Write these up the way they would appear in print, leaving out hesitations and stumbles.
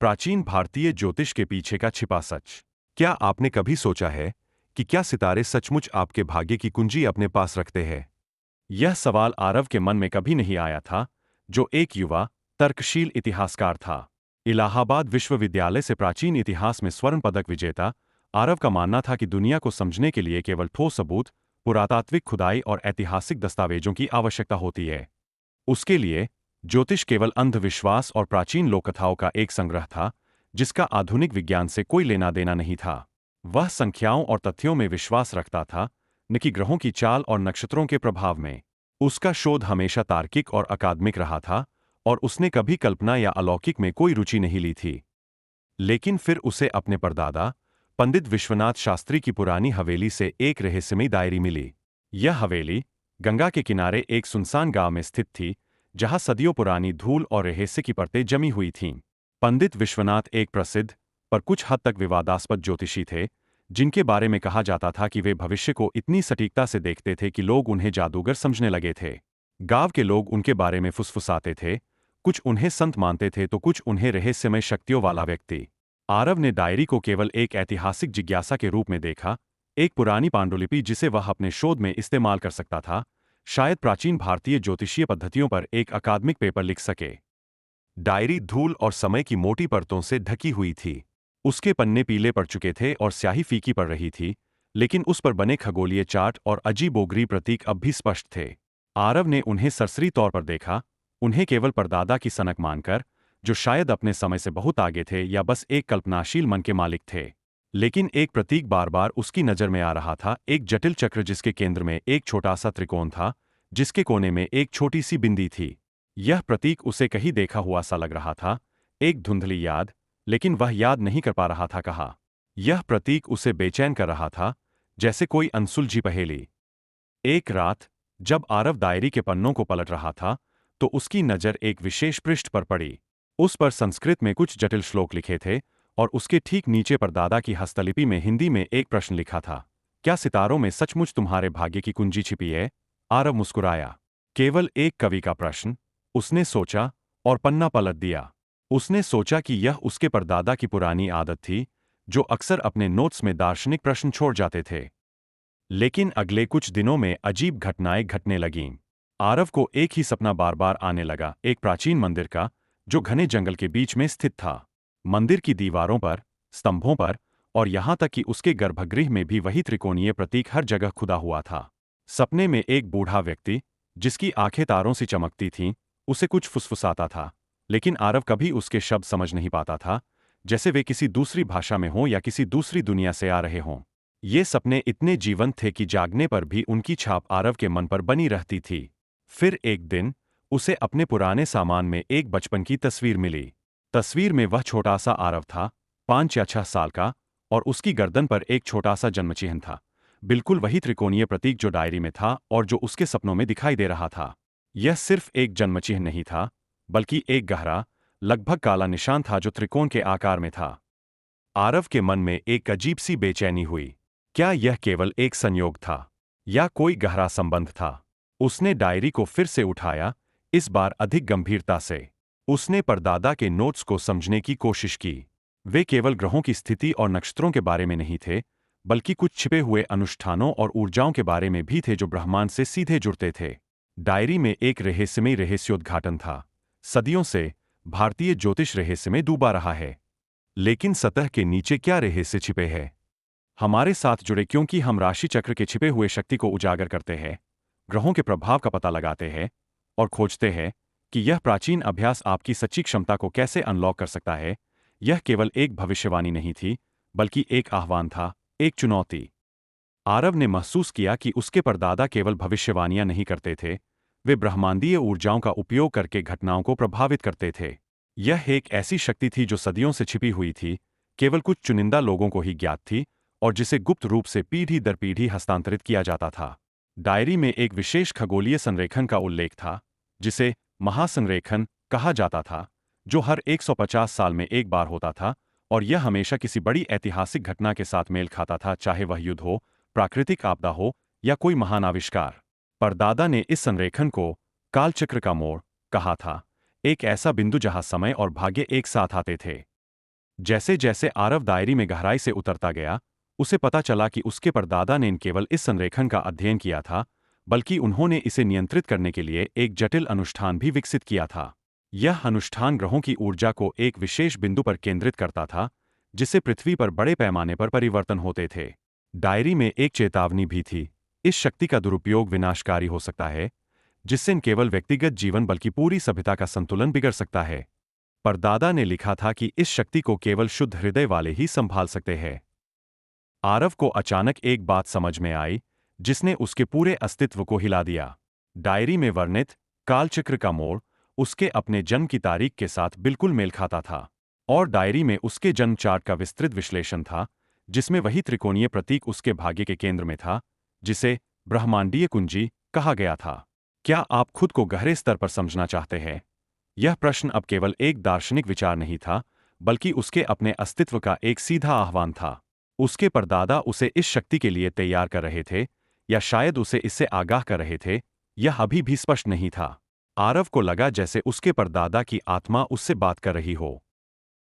प्राचीन भारतीय ज्योतिष के पीछे का छिपा सच। क्या आपने कभी सोचा है कि क्या सितारे सचमुच आपके भाग्य की कुंजी अपने पास रखते हैं? यह सवाल आरव के मन में कभी नहीं आया था, जो एक युवा, तर्कशील इतिहासकार था। इलाहाबाद विश्वविद्यालय से प्राचीन इतिहास में स्वर्ण पदक विजेता आरव का मानना था कि दुनिया को समझने के लिए केवल ठोस सबूत, पुरातात्विक खुदाई और ऐतिहासिक दस्तावेजों की आवश्यकता होती है। उसके लिए ज्योतिष केवल अंधविश्वास और प्राचीन लोककथाओं का एक संग्रह था, जिसका आधुनिक विज्ञान से कोई लेना देना नहीं था। वह संख्याओं और तथ्यों में विश्वास रखता था, न कि ग्रहों की चाल और नक्षत्रों के प्रभाव में। उसका शोध हमेशा तार्किक और अकादमिक रहा था, और उसने कभी कल्पना या अलौकिक में कोई रुचि नहीं ली थी। लेकिन फिर उसे अपने परदादा, पंडित विश्वनाथ शास्त्री की पुरानी हवेली से एक रहस्यमयी डायरी मिली। यह हवेली गंगा के किनारे एक सुनसान गांव में स्थित थी, जहां सदियों पुरानी धूल और रहस्य की परतें जमी हुई थीं। पंडित विश्वनाथ एक प्रसिद्ध, पर कुछ हद तक विवादास्पद ज्योतिषी थे, जिनके बारे में कहा जाता था कि वे भविष्य को इतनी सटीकता से देखते थे कि लोग उन्हें जादूगर समझने लगे थे। गांव के लोग उनके बारे में फुसफुसाते थे, कुछ उन्हें संत मानते थे तो कुछ उन्हें रहस्यमय शक्तियों वाला व्यक्ति। आरव ने डायरी को केवल एक ऐतिहासिक जिज्ञासा के रूप में देखा, एक पुरानी पांडुलिपि जिसे वह अपने शोध में इस्तेमाल कर सकता था, शायद प्राचीन भारतीय ज्योतिषीय पद्धतियों पर एक अकादमिक पेपर लिख सके। डायरी धूल और समय की मोटी परतों से ढकी हुई थी। उसके पन्ने पीले पड़ चुके थे और स्याही फीकी पड़ रही थी, लेकिन उस पर बने खगोलीय चार्ट और अजीबोगरीब प्रतीक अब भी स्पष्ट थे। आरव ने उन्हें सरसरी तौर पर देखा, उन्हें केवल परदादा की सनक मानकर, जो शायद अपने समय से बहुत आगे थे या बस एक कल्पनाशील मन के मालिक थे। लेकिन एक प्रतीक बार बार उसकी नजर में आ रहा था, एक जटिल चक्र जिसके केंद्र में एक छोटा सा त्रिकोण था, जिसके कोने में एक छोटी सी बिंदी थी। यह प्रतीक उसे कहीं देखा हुआ सा लग रहा था, एक धुंधली याद, लेकिन वह याद नहीं कर पा रहा था कहाँ। यह प्रतीक उसे बेचैन कर रहा था, जैसे कोई अनसुलझी पहेली। एक रात, जब आरव डायरी के पन्नों को पलट रहा था, तो उसकी नज़र एक विशेष पृष्ठ पर पड़ी। उस पर संस्कृत में कुछ जटिल श्लोक लिखे थे, और उसके ठीक नीचे पर दादा की हस्तलिपि में हिंदी में एक प्रश्न लिखा था, क्या सितारों में सचमुच तुम्हारे भाग्य की कुंजी छिपी है? आरव मुस्कुराया। केवल एक कवि का प्रश्न, उसने सोचा, और पन्ना पलट दिया। उसने सोचा कि यह उसके परदादा की पुरानी आदत थी, जो अक्सर अपने नोट्स में दार्शनिक प्रश्न छोड़ जाते थे। लेकिन अगले कुछ दिनों में अजीब घटनाएं घटने लगीं। आरव को एक ही सपना बार बार आने लगा, एक प्राचीन मंदिर का, जो घने जंगल के बीच में स्थित था। मंदिर की दीवारों पर, स्तंभों पर, और यहां तक कि उसके गर्भगृह में भी वही त्रिकोणीय प्रतीक हर जगह खुदा हुआ था। सपने में एक बूढ़ा व्यक्ति, जिसकी आंखें तारों से चमकती थीं, उसे कुछ फुसफुसाता था, लेकिन आरव कभी उसके शब्द समझ नहीं पाता था, जैसे वे किसी दूसरी भाषा में हों या किसी दूसरी दुनिया से आ रहे हों। ये सपने इतने जीवंत थे कि जागने पर भी उनकी छाप आरव के मन पर बनी रहती थी। फिर एक दिन, उसे अपने पुराने सामान में एक बचपन की तस्वीर मिली। तस्वीर में वह छोटा सा आरव था, 5 या 6 साल का, और उसकी गर्दन पर एक छोटा सा जन्मचिह्न था, बिल्कुल वही त्रिकोणीय प्रतीक जो डायरी में था और जो उसके सपनों में दिखाई दे रहा था। यह सिर्फ एक जन्मचिह्न नहीं था, बल्कि एक गहरा, लगभग काला निशान था जो त्रिकोण के आकार में था। आरव के मन में एक अजीब सी बेचैनी हुई। क्या यह केवल एक संयोग था, या कोई गहरा संबंध था? उसने डायरी को फिर से उठाया, इस बार अधिक गंभीरता से। उसने परदादा के नोट्स को समझने की कोशिश की। वे केवल ग्रहों की स्थिति और नक्षत्रों के बारे में नहीं थे, बल्कि कुछ छिपे हुए अनुष्ठानों और ऊर्जाओं के बारे में भी थे जो ब्रह्मांड से सीधे जुड़ते थे। डायरी में एक रहस्यमय रहस्योद्घाटन था। सदियों से भारतीय ज्योतिष रहस्य में डूबा रहा है, लेकिन सतह के नीचे क्या रहस्य छिपे हैं? हमारे साथ जुड़े, क्योंकि हम राशि चक्र के छिपे हुए शक्ति को उजागर करते हैं, ग्रहों के प्रभाव का पता लगाते हैं, और खोजते हैं कि यह प्राचीन अभ्यास आपकी सच्ची क्षमता को कैसे अनलॉक कर सकता है। यह केवल एक भविष्यवाणी नहीं थी, बल्कि एक आह्वान था, एक चुनौती। आरव ने महसूस किया कि उसके परदादा केवल भविष्यवाणियां नहीं करते थे, वे ब्रह्मांडीय ऊर्जाओं का उपयोग करके घटनाओं को प्रभावित करते थे। यह एक ऐसी शक्ति थी जो सदियों से छिपी हुई थी, केवल कुछ चुनिंदा लोगों को ही ज्ञात थी, और जिसे गुप्त रूप से पीढ़ी दर पीढ़ी हस्तांतरित किया जाता था। डायरी में एक विशेष खगोलीय संरेखन का उल्लेख था, जिसे महासंरेखन कहा जाता था, जो हर 150 साल में एक बार होता था, और यह हमेशा किसी बड़ी ऐतिहासिक घटना के साथ मेल खाता था, चाहे वह युद्ध हो, प्राकृतिक आपदा हो, या कोई महान आविष्कार। परदादा ने इस संरेखन को कालचक्र का मोड़ कहा था, एक ऐसा बिंदु जहां समय और भाग्य एक साथ आते थे। जैसे जैसे आरव दायरी में गहराई से उतरता गया, उसे पता चला कि उसके परदादा ने न केवल इस संरेखन का अध्ययन किया था, बल्कि उन्होंने इसे नियंत्रित करने के लिए एक जटिल अनुष्ठान भी विकसित किया था। यह अनुष्ठान ग्रहों की ऊर्जा को एक विशेष बिंदु पर केंद्रित करता था, जिससे पृथ्वी पर बड़े पैमाने पर परिवर्तन होते थे। डायरी में एक चेतावनी भी थी, इस शक्ति का दुरुपयोग विनाशकारी हो सकता है, जिससे न केवल व्यक्तिगत जीवन बल्कि पूरी सभ्यता का संतुलन बिगड़ सकता है। परदादा ने लिखा था कि इस शक्ति को केवल शुद्ध हृदय वाले ही संभाल सकते हैं। आरव को अचानक एक बात समझ में आई, जिसने उसके पूरे अस्तित्व को हिला दिया। डायरी में वर्णित कालचक्र का मोड़ उसके अपने जन्म की तारीख के साथ बिल्कुल मेल खाता था, और डायरी में उसके जन्म चार्ट का विस्तृत विश्लेषण था, जिसमें वही त्रिकोणीय प्रतीक उसके भाग्य के केंद्र में था, जिसे ब्रह्मांडीय कुंजी कहा गया था। क्या आप खुद को गहरे स्तर पर समझना चाहते हैं? यह प्रश्न अब केवल एक दार्शनिक विचार नहीं था, बल्कि उसके अपने अस्तित्व का एक सीधा आह्वान था। उसके परदादा उसे इस शक्ति के लिए तैयार कर रहे थे, या शायद उसे इससे आगाह कर रहे थे, यह अभी भी स्पष्ट नहीं था। आरव को लगा जैसे उसके परदादा की आत्मा उससे बात कर रही हो।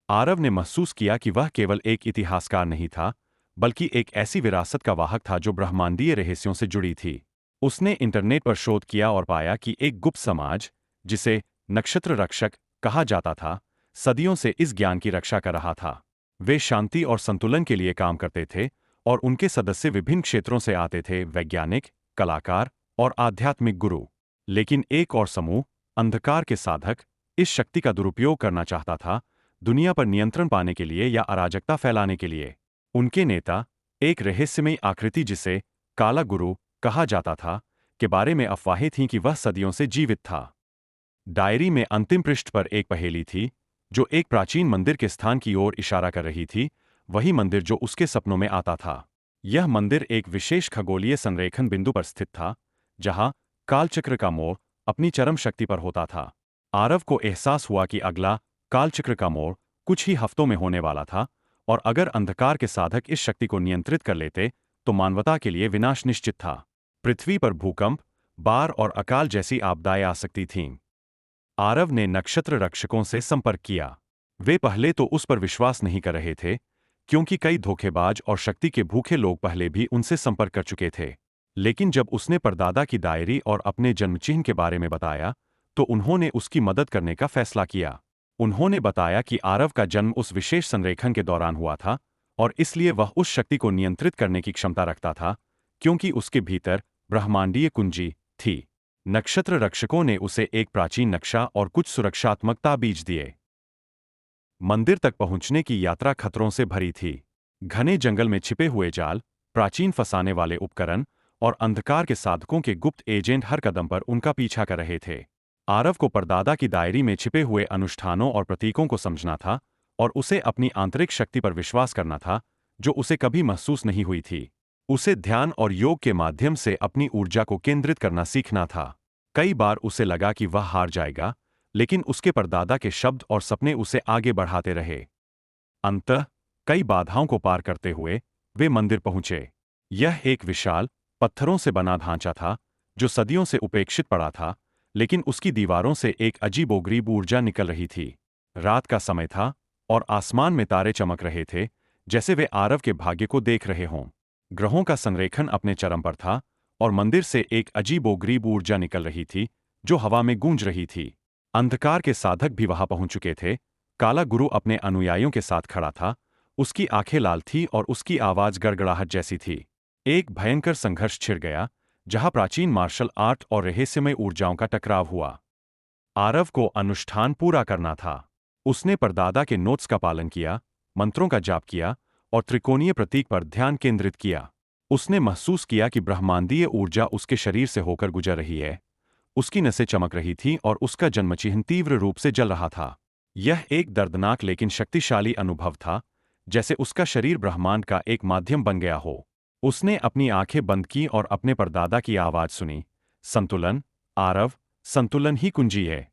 आरव ने महसूस किया कि वह केवल एक इतिहासकार नहीं था, बल्कि एक ऐसी विरासत का वाहक था जो ब्रह्मांडीय रहस्यों से जुड़ी थी। उसने इंटरनेट पर शोध किया और पाया कि एक गुप्त समाज, जिसे नक्षत्र रक्षक कहा जाता था, सदियों से इस ज्ञान की रक्षा कर रहा था। वे शांति और संतुलन के लिए काम करते थे, और उनके सदस्य विभिन्न क्षेत्रों से आते थे, वैज्ञानिक, कलाकार और आध्यात्मिक गुरु। लेकिन एक और समूह, अंधकार के साधक, इस शक्ति का दुरुपयोग करना चाहता था, दुनिया पर नियंत्रण पाने के लिए या अराजकता फैलाने के लिए। उनके नेता, एक रहस्यमयी आकृति जिसे काला गुरु कहा जाता था, के बारे में अफवाहें थीं कि वह सदियों से जीवित था। डायरी में अंतिम पृष्ठ पर एक पहेली थी, जो एक प्राचीन मंदिर के स्थान की ओर इशारा कर रही थी, वही मंदिर जो उसके सपनों में आता था। यह मंदिर एक विशेष खगोलीय संरेखन बिंदु पर स्थित था, जहां कालचक्र का मोड़ अपनी चरम शक्ति पर होता था। आरव को एहसास हुआ कि अगला कालचक्र का मोड़ कुछ ही हफ्तों में होने वाला था, और अगर अंधकार के साधक इस शक्ति को नियंत्रित कर लेते, तो मानवता के लिए विनाश निश्चित था। पृथ्वी पर भूकंप, बाढ़ और अकाल जैसी आपदाएं आ सकती थीं। आरव ने नक्षत्र रक्षकों से संपर्क किया। वे पहले तो उस पर विश्वास नहीं कर रहे थे, क्योंकि कई धोखेबाज और शक्ति के भूखे लोग पहले भी उनसे संपर्क कर चुके थे। लेकिन जब उसने परदादा की डायरी और अपने जन्मचिह्न के बारे में बताया, तो उन्होंने उसकी मदद करने का फैसला किया। उन्होंने बताया कि आरव का जन्म उस विशेष संरेखन के दौरान हुआ था, और इसलिए वह उस शक्ति को नियंत्रित करने की क्षमता रखता था, क्योंकि उसके भीतर ब्रह्मांडीय कुंजी थी। नक्षत्र रक्षकों ने उसे एक प्राचीन नक्शा और कुछ सुरक्षात्मक ताबीज दिए। मंदिर तक पहुंचने की यात्रा खतरों से भरी थी। घने जंगल में छिपे हुए जाल, प्राचीन फंसाने वाले उपकरण और अंधकार के साधकों के गुप्त एजेंट हर कदम पर उनका पीछा कर रहे थे। आरव को परदादा की डायरी में छिपे हुए अनुष्ठानों और प्रतीकों को समझना था, और उसे अपनी आंतरिक शक्ति पर विश्वास करना था, जो उसे कभी महसूस नहीं हुई थी। उसे ध्यान और योग के माध्यम से अपनी ऊर्जा को केंद्रित करना सीखना था। कई बार उसे लगा कि वह हार जाएगा, लेकिन उसके परदादा के शब्द और सपने उसे आगे बढ़ाते रहे। अंततः कई बाधाओं को पार करते हुए वे मंदिर पहुंचे। यह एक विशाल, पत्थरों से बना ढांचा था, जो सदियों से उपेक्षित पड़ा था, लेकिन उसकी दीवारों से एक अजीबोगरीब ऊर्जा निकल रही थी। रात का समय था, और आसमान में तारे चमक रहे थे, जैसे वे आरव के भाग्य को देख रहे हों। ग्रहों का संरेखन अपने चरम पर था, और मंदिर से एक अजीबोगरीब ऊर्जा निकल रही थी, जो हवा में गूंज रही थी। अंधकार के साधक भी वहां पहुंच चुके थे। काला गुरु अपने अनुयायियों के साथ खड़ा था, उसकी आंखें लाल थी और उसकी आवाज गड़गड़ाहट जैसी थी। एक भयंकर संघर्ष छिड़ गया, जहां प्राचीन मार्शल आर्ट और रहस्यमय ऊर्जाओं का टकराव हुआ। आरव को अनुष्ठान पूरा करना था। उसने परदादा के नोट्स का पालन किया, मंत्रों का जाप किया और त्रिकोणीय प्रतीक पर ध्यान केंद्रित किया। उसने महसूस किया कि ब्रह्मांडीय ऊर्जा उसके शरीर से होकर गुजर रही है। उसकी नसें चमक रही थीं और उसका जन्मचिह्न तीव्र रूप से जल रहा था। यह एक दर्दनाक लेकिन शक्तिशाली अनुभव था, जैसे उसका शरीर ब्रह्मांड का एक माध्यम बन गया हो। उसने अपनी आंखें बंद की और अपने परदादा की आवाज सुनी, संतुलन, आरव, संतुलन ही कुंजी है।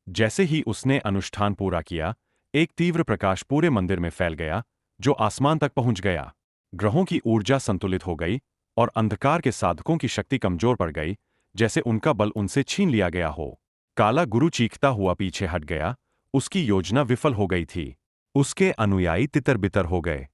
जैसे ही उसने अनुष्ठान पूरा किया, एक तीव्र प्रकाश पूरे मंदिर में फैल गया, जो आसमान तक पहुंच गया। ग्रहों की ऊर्जा संतुलित हो गई, और अंधकार के साधकों की शक्ति कमजोर पड़ गई, जैसे उनका बल उनसे छीन लिया गया हो। काला गुरु चीखता हुआ पीछे हट गया, उसकी योजना विफल हो गई थी। उसके अनुयायी तितर-बितर हो गए।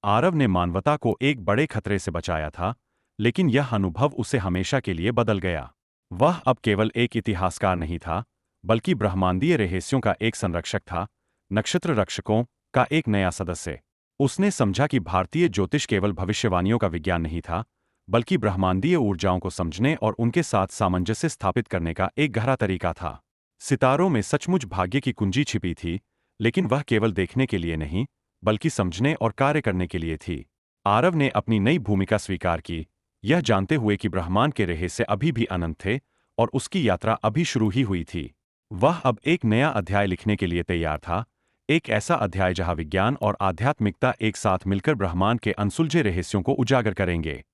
आरव ने मानवता को एक बड़े खतरे से बचाया था, लेकिन यह अनुभव उसे हमेशा के लिए बदल गया। वह अब केवल एक इतिहासकार नहीं था, बल्कि ब्रह्मांडीय रहस्यों का एक संरक्षक था, नक्षत्र रक्षकों का एक नया सदस्य। उसने समझा कि भारतीय ज्योतिष केवल भविष्यवाणियों का विज्ञान नहीं था, बल्कि ब्रह्मांडीय ऊर्जाओं को समझने और उनके साथ सामंजस्य स्थापित करने का एक गहरा तरीका था। सितारों में सचमुच भाग्य की कुंजी छिपी थी, लेकिन वह केवल देखने के लिए नहीं, बल्कि समझने और कार्य करने के लिए थी। आरव ने अपनी नई भूमिका स्वीकार की, यह जानते हुए कि ब्रह्मांड के रहस्य अभी भी अनंत थे और उसकी यात्रा अभी शुरू ही हुई थी। वह अब एक नया अध्याय लिखने के लिए तैयार था, एक ऐसा अध्याय जहां विज्ञान और आध्यात्मिकता एक साथ मिलकर ब्रह्मांड के अनसुलझे रहस्यों को उजागर करेंगे।